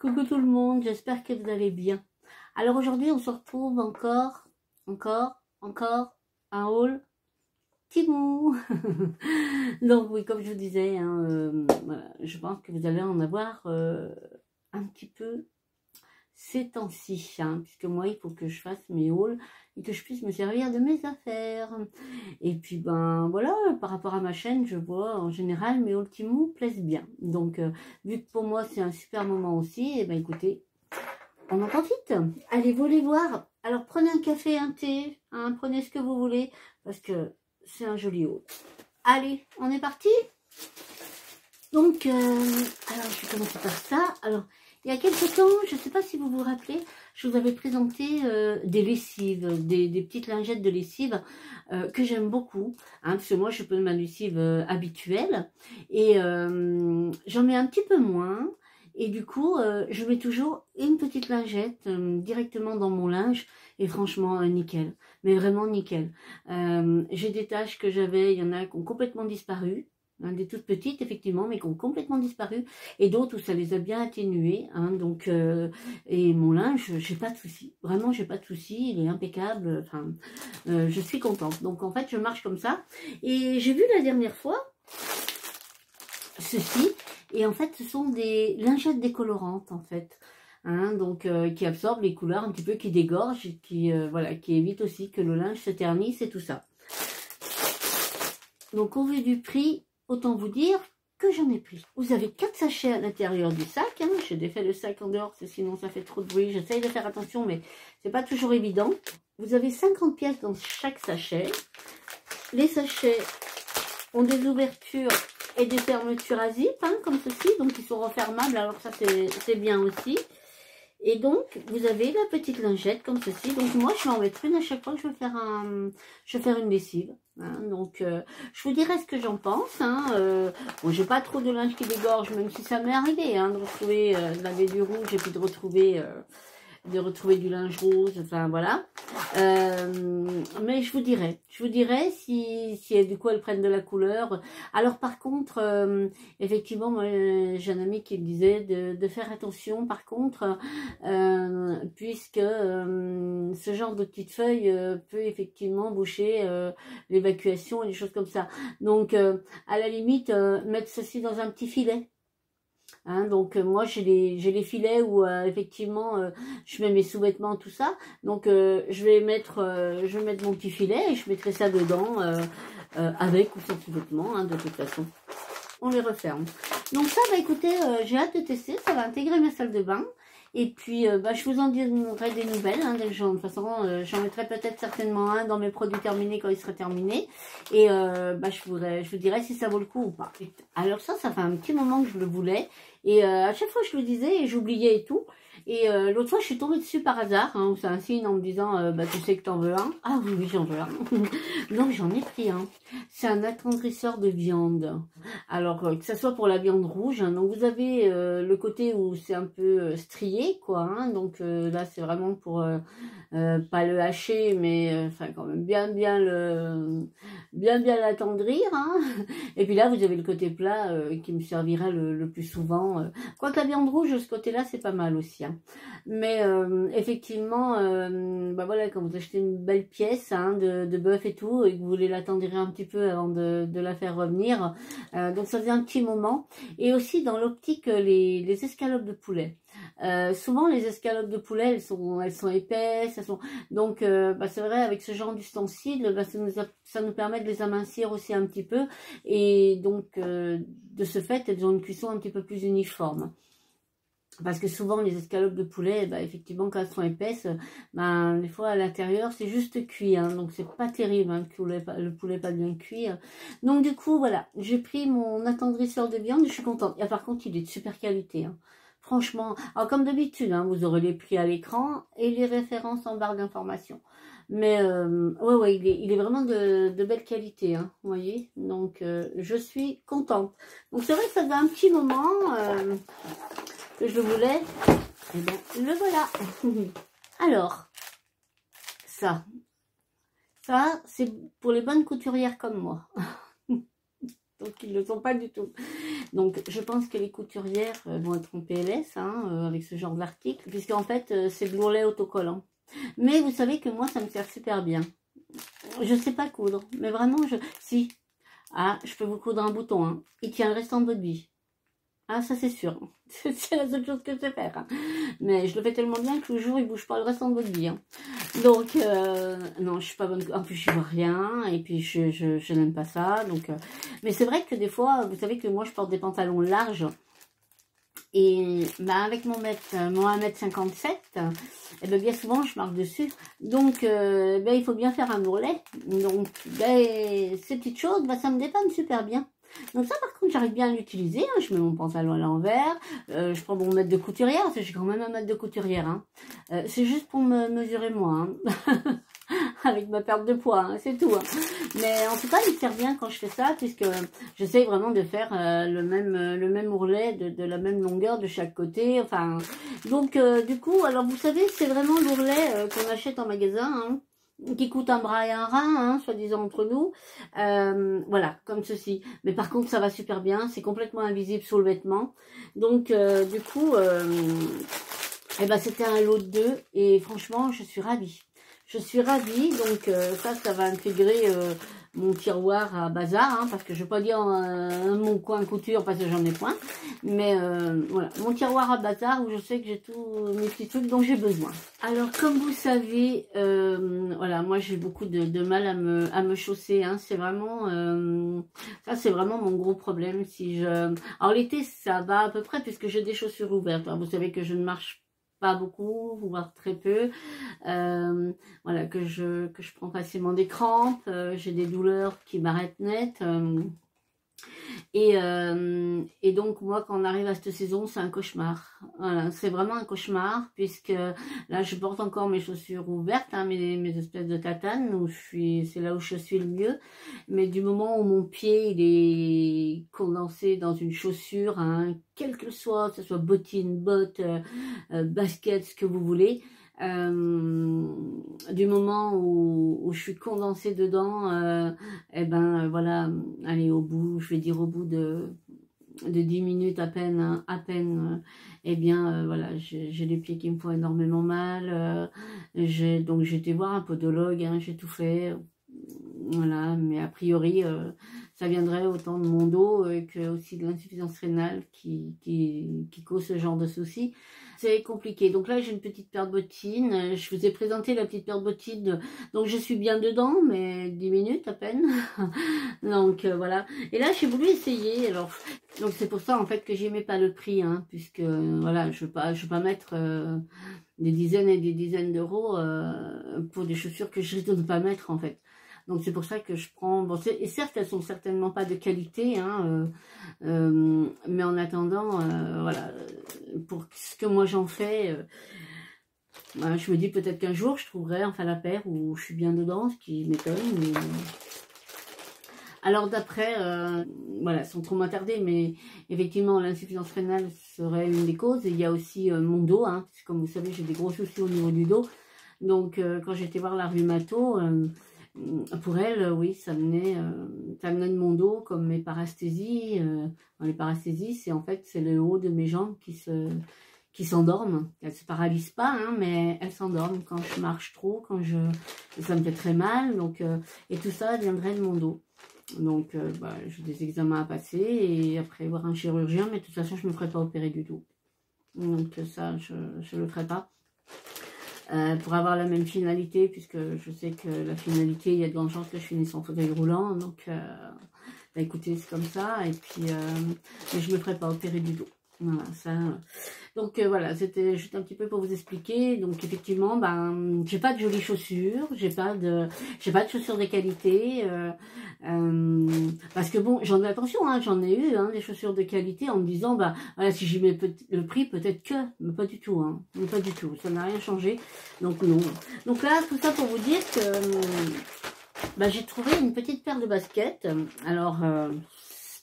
Coucou tout le monde, j'espère que vous allez bien. Alors aujourd'hui, on se retrouve encore un haul Temu. Donc oui, comme je vous disais, hein, voilà, je pense que vous allez en avoir un petit peu ces temps-ci, hein, puisque moi, il faut que je fasse mes hauls et que je puisse me servir de mes affaires. Et puis, ben voilà, par rapport à ma chaîne, je vois en général mes hauls Temu plaisent bien. Donc, vu que pour moi, c'est un super moment aussi, et ben écoutez, on en profite. Allez, vous allez voir. Alors, prenez un café, un thé, hein, prenez ce que vous voulez, parce que c'est un joli haul. Allez, on est parti. Donc, alors, je vais commencer par ça. Alors, il y a quelques temps, je ne sais pas si vous vous rappelez, je vous avais présenté des lessives, des petites lingettes de lessive que j'aime beaucoup, hein, parce que moi, je peux ma lessive habituelle, et j'en mets un petit peu moins, et du coup, je mets toujours une petite lingette directement dans mon linge, et franchement, nickel, mais vraiment nickel. J'ai des taches que j'avais, il y en a qui ont complètement disparu, hein, des toutes petites effectivement, mais qui ont complètement disparu, et d'autres où ça les a bien atténuées, hein, donc et mon linge, j'ai pas de souci, vraiment j'ai pas de souci, il est impeccable, enfin je suis contente. Donc en fait je marche comme ça, et j'ai vu la dernière fois ceci, et en fait ce sont des lingettes décolorantes en fait, hein, donc qui absorbent les couleurs un petit peu, qui dégorgent, et qui voilà, qui évitent aussi que le linge se ternisse et tout ça. Donc au vu du prix, autant vous dire que j'en ai pris. Vous avez 4 sachets à l'intérieur du sac, hein. J'ai défait le sac en dehors, sinon ça fait trop de bruit. J'essaye de faire attention, mais c'est pas toujours évident. Vous avez 50 pièces dans chaque sachet. Les sachets ont des ouvertures et des fermetures à zip, hein, comme ceci, donc ils sont refermables, alors ça c'est bien aussi. Et donc, vous avez la petite lingette comme ceci. Donc, moi, je vais en mettre une à chaque fois que je vais faire une lessive. Hein. Donc, je vous dirai ce que j'en pense. Hein. Bon, j'ai pas trop de linge qui dégorge, même si ça m'est arrivé hein, de retrouver de laver du rouge et puis de retrouver du linge rose. Enfin, voilà. Mais je vous dirai si du coup elles prennent de la couleur. Alors par contre, effectivement, moi j'ai un ami qui me disait de faire attention par contre, puisque ce genre de petites feuilles peut effectivement boucher l'évacuation et des choses comme ça. Donc à la limite, mettre ceci dans un petit filet. Hein, donc moi j'ai les filets où effectivement je mets mes sous-vêtements, tout ça, donc je vais mettre mon petit filet et je mettrai ça dedans avec ou sans sous-vêtements, hein, de toute façon on les referme. Donc ça, bah écoutez, j'ai hâte de tester, ça va intégrer ma salle de bain. Et puis, bah, je vous en dirai des nouvelles. Hein, de toute façon, j'en mettrai peut-être certainement un dans mes produits terminés quand il sera terminé. Et bah, je vous dirai si ça vaut le coup ou pas. Alors ça fait un petit moment que je le voulais. Et à chaque fois, je le disais et j'oubliais et tout. Et l'autre fois, je suis tombée dessus par hasard. Hein, c'est un signe en me disant, bah, tu sais que t'en veux un. Ah oui, oui, j'en veux un. Donc, j'en ai pris un. C'est un attendrisseur de viande. Alors, que ça soit pour la viande rouge. Hein, donc, vous avez le côté où c'est un peu strié, quoi. Hein, donc, là, c'est vraiment pour pas le hacher, mais enfin, quand même bien l'attendrir. Hein. Et puis là, vous avez le côté plat qui me servira le plus souvent. Quoique la viande rouge, de ce côté-là, c'est pas mal aussi. Hein. Mais effectivement, bah voilà, quand vous achetez une belle pièce hein, de bœuf et tout, et que vous voulez l'attendrir un petit peu avant de la faire revenir, donc ça faisait un petit moment. Et aussi dans l'optique, les escalopes de poulet. Souvent les escalopes de poulet elles sont épaisses, donc bah, c'est vrai avec ce genre d'ustensiles bah, ça nous permet de les amincir aussi un petit peu et donc de ce fait elles ont une cuisson un petit peu plus uniforme. Parce que souvent les escalopes de poulet, bah, effectivement quand elles sont épaisses, bah, des fois à l'intérieur c'est juste cuit, hein, donc c'est pas terrible hein, le poulet pas bien cuit. Donc du coup voilà, j'ai pris mon attendrisseur de viande, je suis contente. Et par contre il est de super qualité. Hein. Franchement, alors comme d'habitude, hein, vous aurez les prix à l'écran et les références en barre d'information. Mais ouais, il est vraiment de belle qualité, hein, vous voyez. Donc je suis contente. Donc c'est vrai que ça fait un petit moment que je le voulais. Et bien le voilà. Alors, ça c'est pour les bonnes couturières comme moi. Donc ils ne le sont pas du tout. Donc, je pense que les couturières vont être en PLS hein, avec ce genre d'article, puisqu'en fait, c'est de l'ourlet autocollant. Mais vous savez que moi, ça me sert super bien. Je sais pas coudre, mais vraiment, si. Ah, je peux vous coudre un bouton. Hein. Il tient le restant de votre vie. Ah, ça c'est sûr. C'est la seule chose que je sais faire. Hein. Mais je le fais tellement bien que le jour, il bouge pas le restant de votre vie. Hein. Donc, non, je suis pas bonne. En plus, je vois rien. Et puis, je n'aime pas ça. Donc, mais c'est vrai que des fois, vous savez que moi, je porte des pantalons larges. Et bah, avec mon 1m57, et ben, bien souvent, je marque dessus. Donc, ben, il faut bien faire un ourlet. Donc, ben, ces petites choses, ben, ça me dépanne super bien. Donc ça, par contre, j'arrive bien à l'utiliser. Hein. Je mets mon pantalon à l'envers. Je prends mon mètre de couturière. Parce que j'ai quand même un mètre de couturière. Hein. C'est juste pour me mesurer moi. Hein. Avec ma perte de poids. Hein. C'est tout. Hein. Mais en tout cas, il sert bien quand je fais ça. Puisque j'essaye vraiment de faire le même ourlet de la même longueur de chaque côté. Enfin, donc, du coup, alors vous savez, c'est vraiment l'ourlet qu'on achète en magasin. Hein. Qui coûte un bras et un rein, hein, soi-disant entre nous. Voilà, comme ceci. Mais par contre, ça va super bien. C'est complètement invisible sous le vêtement. Donc, du coup, eh ben, c'était un lot de 2. Et franchement, je suis ravie. Je suis ravie. Donc, ça va intégrer mon tiroir à bazar. Hein, parce que je ne vais pas dire mon coin couture parce que j'en ai point. Mais voilà, mon tiroir à bazar où je sais que j'ai tous mes petits trucs dont j'ai besoin. Alors, comme vous savez, voilà, moi j'ai beaucoup de mal à me chausser. Hein, c'est vraiment, ça c'est vraiment mon gros problème. Alors l'été ça va à peu près puisque j'ai des chaussures ouvertes. Alors, vous savez que je ne marche pas beaucoup, voire très peu. Voilà, que je prends facilement des crampes. J'ai des douleurs qui m'arrêtent net. Et donc, moi, quand on arrive à cette saison, c'est un cauchemar. Voilà, c'est vraiment un cauchemar, puisque là, je porte encore mes chaussures ouvertes, hein, mes espèces de tatanes, où c'est là où je suis le mieux. Mais du moment où mon pied, il est condensé dans une chaussure, hein, quelle que soit, que ce soit bottines, bottes, baskets, ce que vous voulez, du moment où je suis condensée dedans, et ben voilà, allez au bout, je vais dire au bout de 10 minutes à peine, hein, eh bien voilà, j'ai les pieds qui me font énormément mal, donc j'ai été voir un podologue, hein, j'ai tout fait, voilà, mais a priori ça viendrait autant de mon dos que aussi de l'insuffisance rénale qui cause ce genre de soucis. C'est compliqué. Donc là, j'ai une petite paire de bottines. Je vous ai présenté la petite paire de bottines. Donc je suis bien dedans, mais 10 minutes à peine. Donc voilà. Et là, j'ai voulu essayer. Alors, donc c'est pour ça en fait que j'aimais pas le prix, hein, puisque voilà, je veux pas mettre des dizaines et des dizaines d'euros pour des chaussures que je risque de ne pas mettre en fait. Donc c'est pour ça que je prends, bon, et certes elles sont certainement pas de qualité, hein, mais en attendant, voilà, pour ce que moi j'en fais, voilà, je me dis peut-être qu'un jour je trouverai enfin la paire où je suis bien dedans, ce qui m'étonne. Mais... Alors d'après, voilà, sans trop m'attarder, mais effectivement l'insuffisance rénale serait une des causes. Et il y a aussi mon dos, hein, parce que comme vous savez j'ai des gros soucis au niveau du dos. Donc quand j'étais voir la rhumato, pour elle, oui, ça venait de mon dos, comme mes parasthésies. Les parasthésies, c'est en fait c'est le haut de mes jambes qui s'endorment. Elles se paralysent pas, hein, mais elles s'endorment quand je marche trop, ça me fait très mal. Donc et tout ça viendrait de mon dos. Donc bah, j'ai des examens à passer et après voir un chirurgien, mais de toute façon je ne me ferai pas opérer du tout. Donc ça, je le ferai pas. Pour avoir la même finalité, puisque je sais que la finalité, il y a de grandes chances que je finisse en fauteuil roulant, donc bah, écoutez, c'est comme ça, et puis mais je me ferai pas opérer du dos. Voilà, ça. Donc voilà, c'était juste un petit peu pour vous expliquer. Donc effectivement, ben, j'ai pas de jolies chaussures, j'ai pas de chaussures de qualité, parce que bon, j'en ai attention, hein, j'en ai eu, hein, des chaussures de qualité en me disant, bah voilà, si j'y mets le prix, peut-être que, mais pas du tout, hein, mais pas du tout, ça n'a rien changé. Donc non. Donc là, tout ça pour vous dire que bah, j'ai trouvé une petite paire de baskets. Alors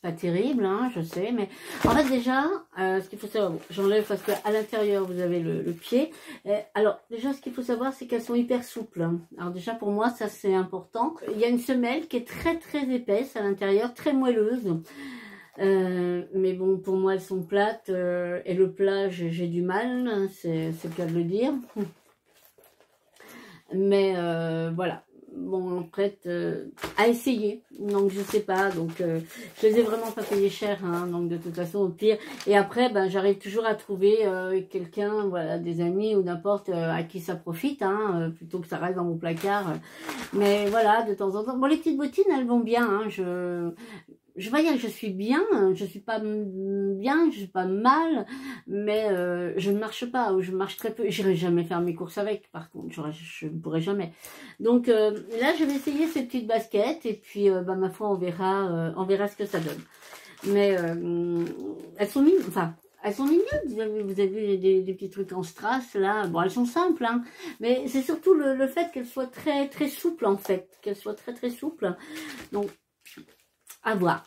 pas terrible, hein, je sais, mais en fait déjà, ce qu'il faut savoir, bon, j'enlève parce qu'à l'intérieur vous avez le pied. Alors déjà, ce qu'il faut savoir, c'est qu'elles sont hyper souples. Hein. Alors déjà pour moi, ça c'est important. Il y a une semelle qui est très très épaisse à l'intérieur, très moelleuse. Mais bon, pour moi, elles sont plates. Et le plat, j'ai du mal, hein, c'est le cas de le dire. Mais voilà. Bon, prête à essayer. Donc, je sais pas. Donc, je les ai vraiment pas payés cher. Hein, donc, de toute façon, au pire. Et après, ben, j'arrive toujours à trouver quelqu'un, voilà, des amis ou n'importe à qui ça profite. Hein, plutôt que ça reste dans mon placard. Mais voilà, de temps en temps. Bon, les petites bottines, elles vont bien. Hein, je vais dire que je suis bien, je suis pas bien, je suis pas mal, mais je ne marche pas, ou je marche très peu. J'irai jamais faire mes courses avec, par contre, je ne pourrai jamais. Donc là, je vais essayer ces petites baskets, et puis, bah, ma foi, on verra ce que ça donne. Mais elles sont mignonnes, enfin, elles sont mignonnes. Vous avez vu des petits trucs en strass, là. Bon, elles sont simples, hein, mais c'est surtout le fait qu'elles soient très, très souples, en fait, qu'elles soient très, très souples. Donc, à voir.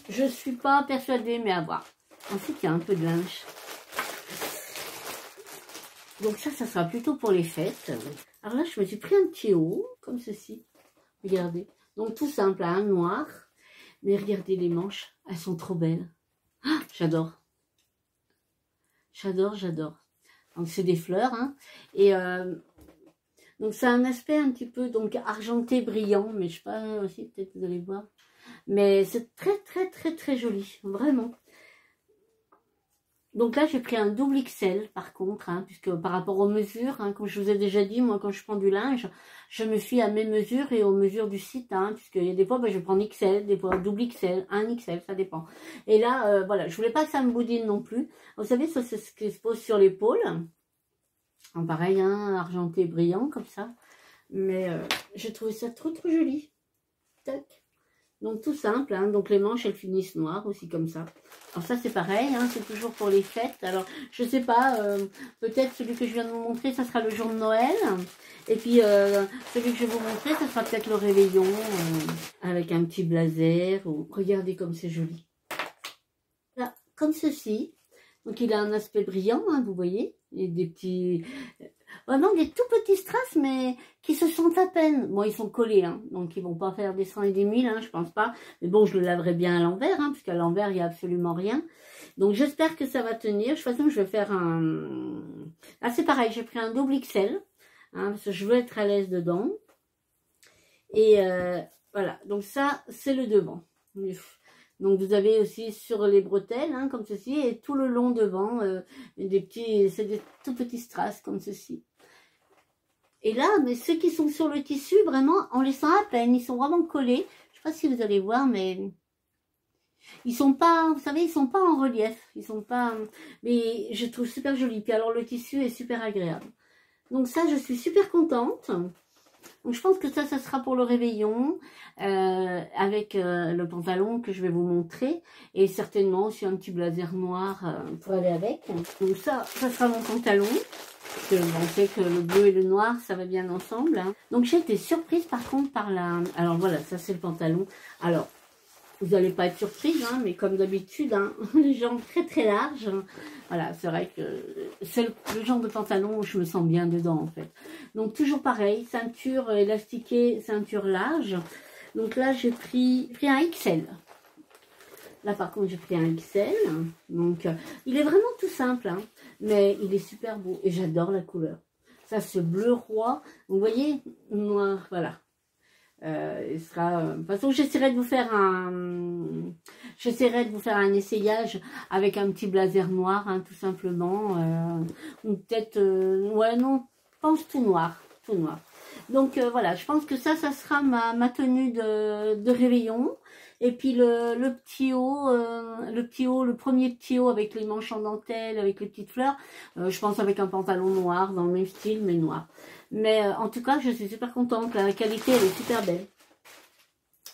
Je ne suis pas persuadée, mais à voir. Ensuite, il y a un peu de linge. Donc ça sera plutôt pour les fêtes. Alors là, je me suis pris un petit haut, comme ceci. Regardez. Donc tout simple, hein, noir. Mais regardez les manches, elles sont trop belles. Ah, j'adore. J'adore, j'adore. Donc c'est des fleurs, hein. Et donc ça a un aspect un petit peu donc argenté, brillant. Mais je sais pas aussi, peut-être vous allez voir. Mais c'est très, très, très, très joli. Vraiment. Donc là, j'ai pris un double XL, par contre, hein, puisque par rapport aux mesures, hein, comme je vous ai déjà dit, moi, quand je prends du linge, je me fie à mes mesures et aux mesures du site, hein, puisqu'il y a des fois, ben, je prends XL, des fois double XL, un XL, ça dépend. Et là, voilà, je voulais pas que ça me boudine non plus. Vous savez, ça, c'est ce qui se pose sur l'épaule. Pareil, hein, argenté, brillant, comme ça. Mais j'ai trouvé ça trop, trop joli. Tac. Donc tout simple, hein. Donc les manches elles finissent noires aussi comme ça. Alors ça c'est pareil, hein, c'est toujours pour les fêtes. Alors je sais pas, peut-être celui que je viens de vous montrer, ça sera le jour de Noël. Et puis celui que je vais vous montrer, ça sera peut-être le réveillon avec un petit blazer. Ou... Regardez comme c'est joli. Là, comme ceci. Donc il a un aspect brillant, hein, vous voyez. Et des petits... Vraiment des tout petits strass, mais qui se sentent à peine. Bon, ils sont collés, hein, donc ils vont pas faire des 100 et des 1000, hein, je pense pas. Mais bon, je le laverai bien à l'envers, hein, puisqu'à l'envers, il n'y a absolument rien. Donc, j'espère que ça va tenir. De toute façon, je vais faire un... Là, c'est pareil, j'ai pris un double XL, hein, parce que je veux être à l'aise dedans. Et voilà, donc ça, c'est le devant. Donc, vous avez aussi sur les bretelles, hein, comme ceci, et tout le long devant, c'est des tout petits strass, comme ceci. Et là, mais ceux qui sont sur le tissu, vraiment, on les sent à peine. Ils sont vraiment collés. Je ne sais pas si vous allez voir, mais ils sont pas, vous savez, ils sont pas en relief. Ils sont pas, mais je trouve super joli. Puis alors, le tissu est super agréable. Donc ça, je suis super contente. Donc je pense que ça sera pour le réveillon avec le pantalon que je vais vous montrer. Et certainement aussi un petit blazer noir pour aller avec. Donc ça sera mon pantalon. Parce que on sait que le bleu et le noir, ça va bien ensemble. Hein. Donc j'ai été surprise par contre par la... Alors voilà, ça c'est le pantalon. Alors, vous n'allez pas être surprise, hein, mais comme d'habitude, hein, les jambes très très larges. Hein. Voilà, c'est vrai que c'est le genre de pantalon où je me sens bien dedans en fait. Donc toujours pareil, ceinture élastiquée, ceinture large. Donc là j'ai pris un XL. Là, par contre, j'ai pris un XL. Donc, il est vraiment tout simple. Hein, mais il est super beau. Et j'adore la couleur. Ça, ce bleu roi. Vous voyez, noir, voilà. Il sera... de toute façon, j'essaierai de vous faire un... J'essaierai de vous faire un essayage avec un petit blazer noir, hein, tout simplement. Ou peut-être... ouais, non, je pense tout noir. Tout noir. Donc, voilà. Je pense que ça sera ma tenue de réveillon. Et puis le petit haut, le premier petit haut avec les manches en dentelle, avec les petites fleurs, je pense avec un pantalon noir, dans le même style, mais noir. Mais en tout cas, je suis super contente, la qualité, elle est super belle.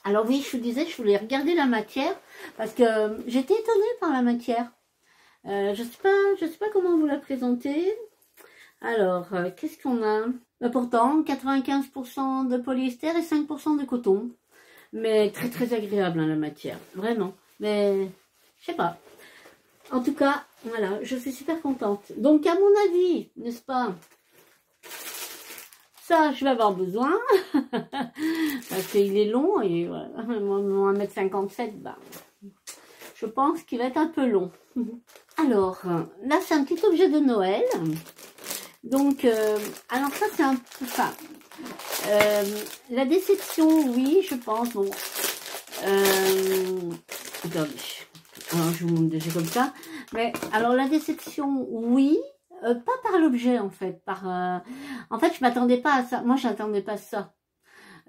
Alors oui, je vous disais, je voulais regarder la matière, parce que j'étais étonnée par la matière. Je sais pas comment vous la présenter. Alors, qu'est-ce qu'on a? Pourtant, 95% de polyester et 5% de coton. Mais très très agréable hein, la matière, vraiment. Mais je sais pas. En tout cas, voilà, je suis super contente. Donc à mon avis, n'est-ce pas? Ça, je vais avoir besoin. Parce qu'il est long et voilà. Mon 1m57, bah, je pense qu'il va être un peu long. Alors, là, c'est un petit objet de Noël. Donc, alors ça, c'est un peu... Enfin, la déception, oui, je pense. Bon, attendez. Alors, je vous montre déjà comme ça. Mais, alors, la déception, oui. Pas par l'objet, en fait. En fait, je m'attendais pas à ça. Moi, je n'attendais pas ça.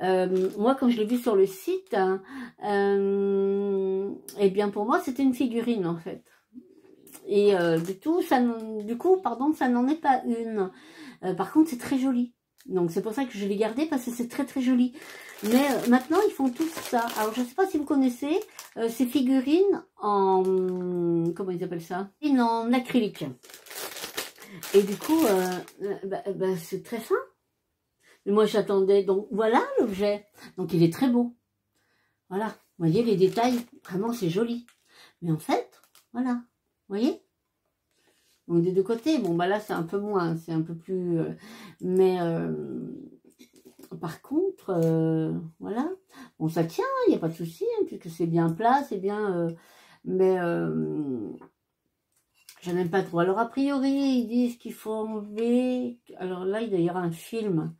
Moi, quand je l'ai vu sur le site, eh bien, pour moi, c'était une figurine, en fait. Et du coup, pardon, ça n'en est pas une. Par contre, c'est très joli. Donc, c'est pour ça que je l'ai gardé, parce que c'est très, très joli. Mais maintenant, ils font tous ça. Alors, je ne sais pas si vous connaissez ces figurines en... Comment ils appellent ça? En acrylique. Et du coup, c'est très fin. Mais moi, j'attendais. Donc, voilà l'objet. Donc, il est très beau. Voilà. Vous voyez les détails. Vraiment, c'est joli. Mais en fait, voilà. Vous voyez? Donc, des deux côtés. Bon, bah là, c'est un peu moins. C'est un peu plus... par contre, voilà. Bon, ça tient. Il n'y a pas de souci. Hein, puisque c'est bien plat. C'est bien... je n'aime pas trop. Alors, a priori, ils disent qu'il faut enlever... Alors là, il doit y avoir un film.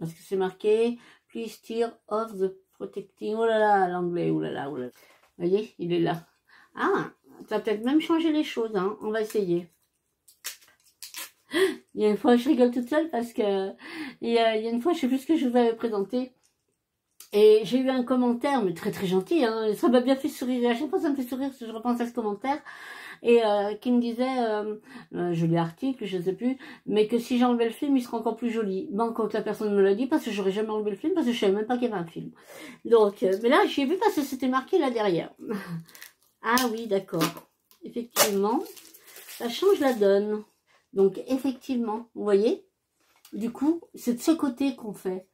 Parce que c'est marqué « Please tear off the protecting ». Oh là là, l'anglais, oh là là, oh là là. Vous voyez, il est là. Ah, ça va peut-être même changer les choses, hein. On va essayer. Il y a une fois, je rigole toute seule parce que... Il y a une fois, je ne sais plus ce que je vous avais présenté. Et j'ai eu un commentaire, mais très très gentil, hein. Ça m'a bien fait sourire. À chaque fois, ça me fait sourire parce que je repense à ce commentaire. Et qui me disait, joli article, je ne sais plus, mais que si j'enlevais le film, il serait encore plus joli. Bon, quand la personne me l'a dit, parce que j'aurais jamais enlevé le film, parce que je savais même pas qu'il y avait un film. Donc, mais là, j'ai vu parce que c'était marqué là derrière. Ah oui, d'accord. Effectivement, ça change la donne. Donc, effectivement, vous voyez, du coup, c'est de ce côté qu'on fait.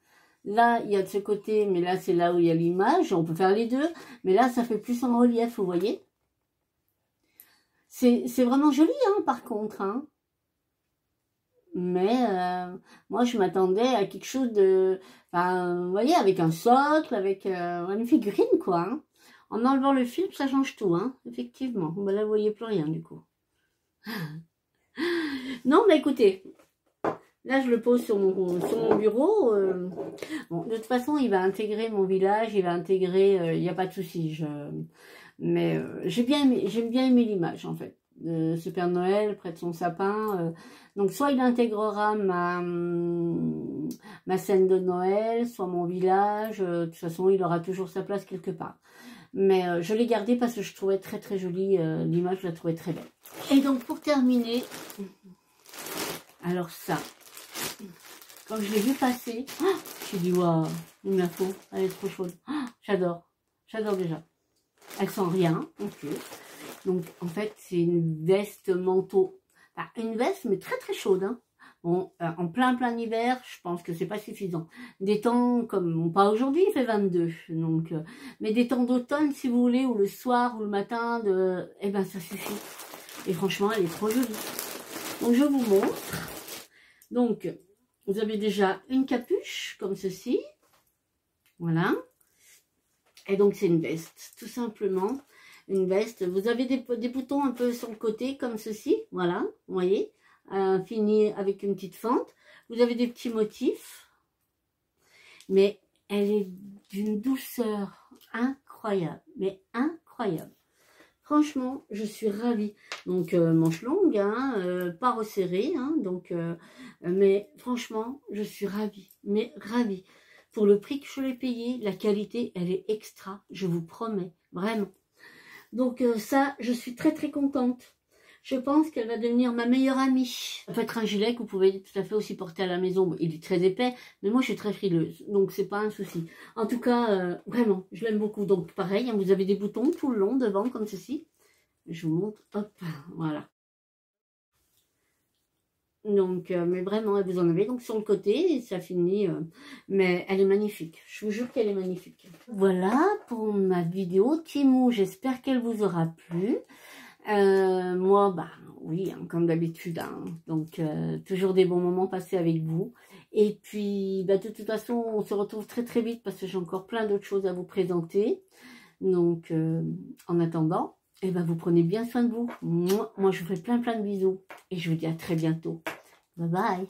Là, il y a de ce côté, mais là, c'est là où il y a l'image. On peut faire les deux, mais là, ça fait plus en relief, vous voyez. C'est vraiment joli, hein, par contre. Hein. Mais moi, je m'attendais à quelque chose de... Enfin, vous voyez, avec un socle, avec une figurine, quoi. Hein. En enlevant le film, ça change tout, hein, effectivement. Ben là, vous voyez plus rien, du coup. Non, mais écoutez, là, je le pose sur mon bureau. Bon, de toute façon, il va intégrer mon village, il va intégrer... Il n'y a pas de souci, Mais j'aime bien aimé l'image, en fait, de ce Père Noël près de son sapin. Donc, soit il intégrera ma scène de Noël, soit mon village. De toute façon, il aura toujours sa place quelque part. Mais je l'ai gardé parce que je trouvais très, très jolie l'image, je la trouvais très belle. Et donc, pour terminer, alors ça, quand je l'ai vu passer, j'ai dit, waouh, il me la faut, elle est trop chaude. J'adore déjà. Elle sent rien, ok. Donc, en fait, c'est une veste manteau. Enfin, une veste, mais très très chaude. Hein. Bon, en plein hiver, je pense que c'est pas suffisant. Des temps comme, bon, pas aujourd'hui, il fait 22. Donc, mais des temps d'automne, si vous voulez, ou le soir, ou le matin, eh ben, ça suffit. Et franchement, elle est trop jolie. Donc, je vous montre. Donc, vous avez déjà une capuche, comme ceci. Voilà. Et donc, c'est une veste, tout simplement. Une veste. Vous avez des boutons un peu sur le côté, comme ceci. Voilà, vous voyez. Fini avec une petite fente. Vous avez des petits motifs. Mais elle est d'une douceur incroyable. Mais incroyable. Franchement, je suis ravie. Donc, manche longue, hein, pas resserrée. Hein, donc, mais franchement, je suis ravie. Mais ravie. Pour le prix que je l'ai payé, la qualité, elle est extra. Je vous promets. Vraiment. Donc, ça, je suis très, très contente. Je pense qu'elle va devenir ma meilleure amie. Ça peut être un gilet que vous pouvez tout à fait aussi porter à la maison. Il est très épais, mais moi, je suis très frileuse. Donc, c'est pas un souci. En tout cas, vraiment, je l'aime beaucoup. Donc, pareil, hein, vous avez des boutons tout le long devant, comme ceci. Je vous montre. Hop, voilà. Donc, mais vraiment, vous en avez donc sur le côté, et ça finit, mais elle est magnifique. Je vous jure qu'elle est magnifique. Voilà pour ma vidéo Timou, j'espère qu'elle vous aura plu. Moi, bah oui, hein, comme d'habitude, hein, donc toujours des bons moments passés avec vous. Et puis, bah, de toute façon, on se retrouve très très vite parce que j'ai encore plein d'autres choses à vous présenter. Donc, en attendant, eh ben, vous prenez bien soin de vous. Moi, je vous fais plein de bisous. Et je vous dis à très bientôt. Bye bye.